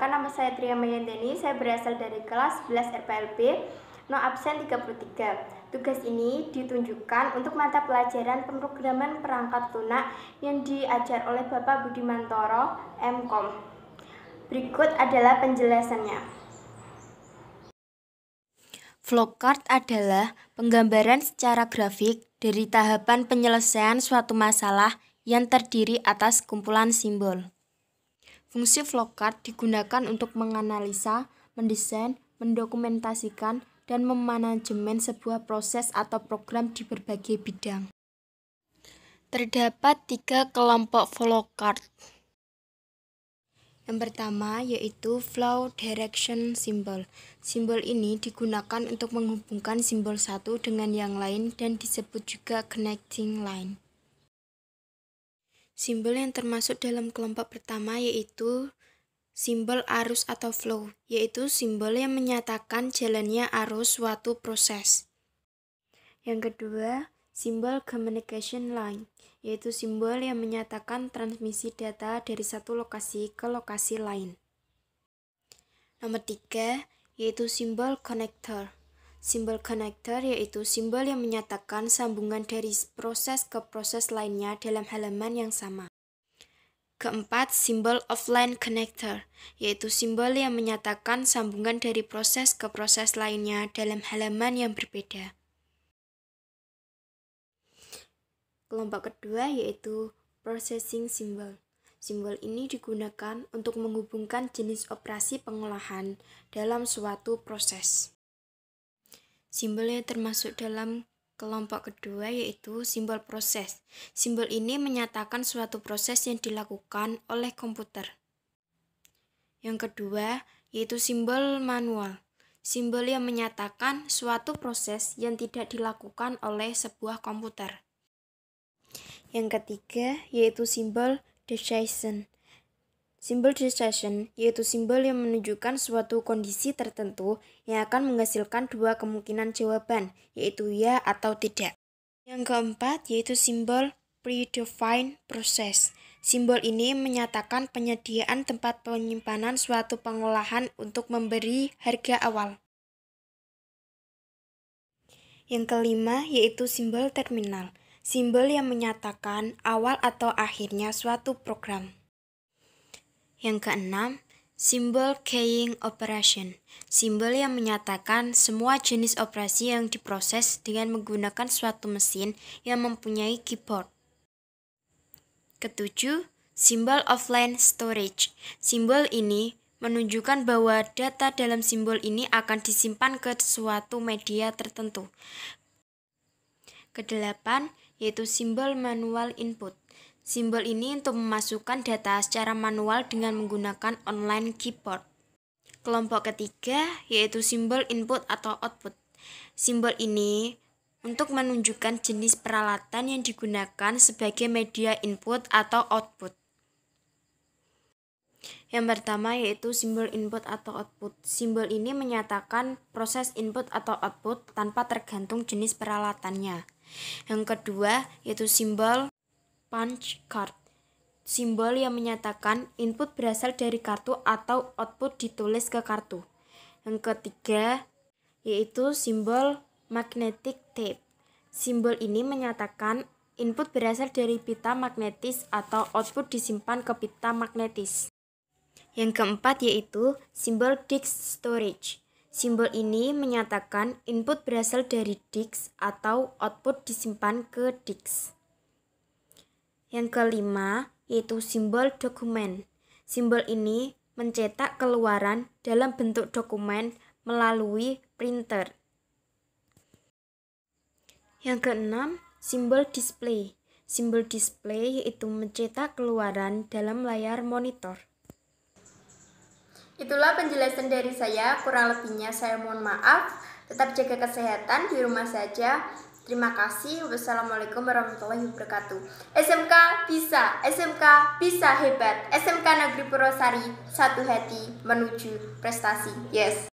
Perkenalkan, nama saya Tria Mayandani, saya berasal dari kelas 11 RPLB, no absen 33. Tugas ini ditunjukkan untuk mata pelajaran pemrograman perangkat lunak yang diajar oleh Bapak Budi Mantoro, MKom. Berikut adalah penjelasannya. Flowchart adalah penggambaran secara grafik dari tahapan penyelesaian suatu masalah yang terdiri atas kumpulan simbol. Fungsi flowchart digunakan untuk menganalisa, mendesain, mendokumentasikan, dan memanajemen sebuah proses atau program di berbagai bidang. Terdapat 3 kelompok flowchart. Yang pertama yaitu flow direction symbol. Simbol ini digunakan untuk menghubungkan simbol satu dengan yang lain dan disebut juga connecting line. Simbol yang termasuk dalam kelompok pertama yaitu simbol arus atau flow, yaitu simbol yang menyatakan jalannya arus suatu proses. Yang kedua, simbol communication line, yaitu simbol yang menyatakan transmisi data dari satu lokasi ke lokasi lain. Nomor 3, yaitu simbol connector. Simbol connector yaitu simbol yang menyatakan sambungan dari proses ke proses lainnya dalam halaman yang sama. Keempat, simbol offline connector, yaitu simbol yang menyatakan sambungan dari proses ke proses lainnya dalam halaman yang berbeda. Kelompok kedua yaitu processing symbol. Simbol ini digunakan untuk menghubungkan jenis operasi pengolahan dalam suatu proses. Simbol yang termasuk dalam kelompok kedua yaitu simbol proses. Simbol ini menyatakan suatu proses yang dilakukan oleh komputer. Yang kedua yaitu simbol manual. Simbol yang menyatakan suatu proses yang tidak dilakukan oleh sebuah komputer. Yang ketiga yaitu simbol decision. Simbol decision yaitu simbol yang menunjukkan suatu kondisi tertentu yang akan menghasilkan dua kemungkinan jawaban, yaitu ya atau tidak. Yang keempat yaitu simbol predefined process. Simbol ini menyatakan penyediaan tempat penyimpanan suatu pengolahan untuk memberi harga awal. Yang kelima yaitu simbol terminal. Simbol yang menyatakan awal atau akhirnya suatu program. Yang keenam, simbol keying operation. Simbol yang menyatakan semua jenis operasi yang diproses dengan menggunakan suatu mesin yang mempunyai keyboard. Ketujuh, simbol offline storage. Simbol ini menunjukkan bahwa data dalam simbol ini akan disimpan ke suatu media tertentu. Kedelapan, yaitu simbol manual input. Simbol ini untuk memasukkan data secara manual dengan menggunakan online keyboard. Kelompok ketiga yaitu simbol input atau output. Simbol ini untuk menunjukkan jenis peralatan yang digunakan sebagai media input atau output. Yang pertama yaitu simbol input atau output. Simbol ini menyatakan proses input atau output tanpa tergantung jenis peralatannya. Yang kedua yaitu simbol punch card. Simbol yang menyatakan input berasal dari kartu atau output ditulis ke kartu. Yang ketiga yaitu simbol magnetic tape. Simbol ini menyatakan input berasal dari pita magnetis atau output disimpan ke pita magnetis. Yang keempat yaitu simbol disk storage. Simbol ini menyatakan input berasal dari disk atau output disimpan ke disk. Yang kelima yaitu simbol dokumen. Simbol ini mencetak keluaran dalam bentuk dokumen melalui printer. Yang keenam, simbol display. Simbol display yaitu mencetak keluaran dalam layar monitor. Itulah penjelasan dari saya, kurang lebihnya saya mohon maaf. Tetap jaga kesehatan di rumah saja. Terima kasih. Wassalamualaikum warahmatullahi wabarakatuh. SMK bisa hebat. SMK Negeri Purwosari, satu hati menuju prestasi. Yes.